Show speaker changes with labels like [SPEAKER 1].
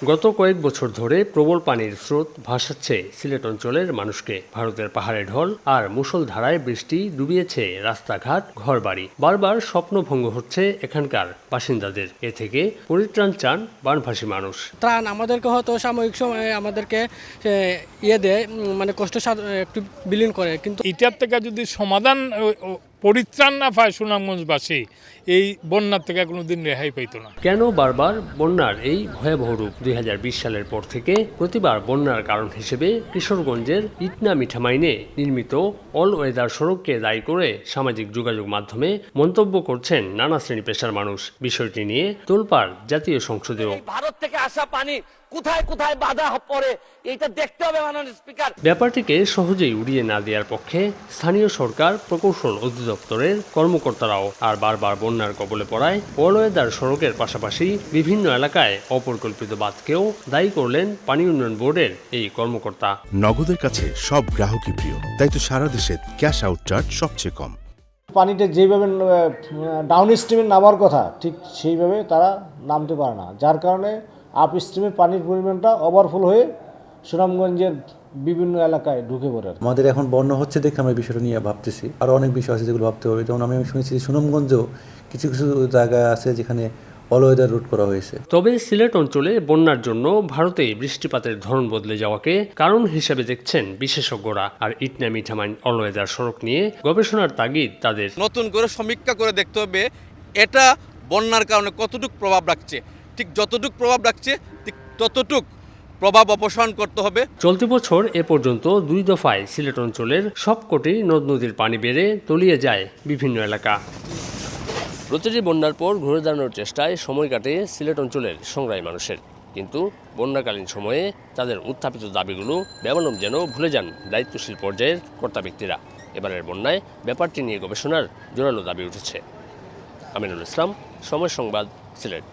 [SPEAKER 1] গত কয়েক বছর ধরে প্রবল পানির স্রোত ভাসাচ্ছে সিলেট অঞ্চলের মানুষকে। ভারতের পাহাড়ে ঢল আর মুষলধারায় বৃষ্টি ডুবিয়েছে রাস্তাঘাট, ঘরবাড়ি। বারবার স্বপ্নভঙ্গ হচ্ছে এখানকার বাসিন্দাদের। এ থেকে পরিত্রাণ চান বানভাসী মানুষ।
[SPEAKER 2] ত্রাণ আমাদেরকে হয়তো সাময়িক সময়ে আমাদেরকে দেয়, মানে কষ্ট একটু বিলীন করে, কিন্তু
[SPEAKER 3] এটার থেকে যদি সমাধান পরিত্রাণ না পায় সুনামগঞ্জবাসী, এই বন্যার থেকে কোনোদিন রেহাই পাইতো না।
[SPEAKER 1] কেন বারবার বন্যার এই ভয়াবহ রূপ? 2020 সালের পর থেকে প্রতিবার বন্যার কারণ হিসেবে কিশোরগঞ্জের ইটনা মিঠামাইনে নির্মিত অল ওয়েদার সড়ককে দায়ী করে সামাজিক যোগাযোগ মাধ্যমে মন্তব্য করছেন নানা শ্রেণী পেশার মানুষ। বিষয়টি নিয়ে তোলপাড় জাতীয় সংসদেও।
[SPEAKER 4] ভারত থেকে আসা পানি কোথায় কোথায় বাধা পড়ে এটা দেখতে হবে মাননীয় স্পিকার।
[SPEAKER 1] ব্যাপারটিকে সহজেই উড়িয়ে না দেওয়ার পক্ষে স্থানীয় সরকার, প্রকৌশল অধিদপ্তরের কর্মকর্তারাও। আর বারবার বন্যার কবলে পড়ায় অল ওয়েদার সড়কের পাশাপাশি বিভিন্ন এলাকায় অপরিকল্পিত বাঁধকেও দায়ী করলেন পানি উন্নয়ন বোর্ডের এই কর্মকর্তা।
[SPEAKER 5] নগদের কাছে সব গ্রাহকই প্রিয়, তাই তো সারা দেশে ক্যাশ আউট চার্জ সবচেয়ে কম।
[SPEAKER 6] পানিটা যেভাবে ডাউন স্ট্রিমে নামার কথা ঠিক সেইভাবে তারা নামতে পারে না, যার কারণে আপ স্ট্রিমে পানির পরিমাণটা ওভারফ্লো হয়ে সুনামগঞ্জের বিভিন্ন এলাকায় ঢুকে পড়ে।
[SPEAKER 7] আমাদের এখন বন্যা হচ্ছে দেখে আমরা বিষয়টা নিয়ে ভাবতেছি, আরও অনেক বিষয় আছে যেগুলো ভাবতে হবে। যেমন আমি শুনেছি সুনামগঞ্জেও কিছু কিছু জায়গা আছে যেখানে অল ওয়েদার রুট করা হয়েছে।
[SPEAKER 1] তবে সিলেট অঞ্চলে বন্যার জন্য ভারতে বৃষ্টিপাতের ধরন বদলে যাওয়াকে কারণ হিসেবে দেখছেন বিশেষজ্ঞরা। আর ইটনা মিঠামাইন অল ওয়েদার সড়ক নিয়ে গবেষণার তাগিদ তাদের।
[SPEAKER 8] নতুন করে সমীক্ষা করে দেখতে হবে এটা বন্যার কারণে কতটুকু প্রভাব রাখছে। ঠিক যতটুকু প্রভাব রাখছে ঠিক ততটুক প্রভাব অপসারণ করতে হবে। চলতি
[SPEAKER 1] বছর এ পর্যন্ত 2 দফায় সিলেট অঞ্চলের সবকটি নদ নদীর পানি বেড়ে তলিয়ে যায় বিভিন্ন এলাকা। প্রতিটি বন্যার পর ঘুরে দাঁড়ানোর চেষ্টায় সময় কাটে সিলেট অঞ্চলের সংগ্রামী মানুষের। কিন্তু বন্যাকালীন সময়ে তাদের উত্থাপিত দাবিগুলো বেমালুম যেন ভুলে যান দায়িত্বশীল পর্যায়ের কর্তা ব্যক্তিরা। এবারের বন্যায় ব্যাপারটি নিয়ে গবেষণার জোরালো দাবি উঠেছে। আমিনুল ইসলাম, সময় সংবাদ, সিলেট।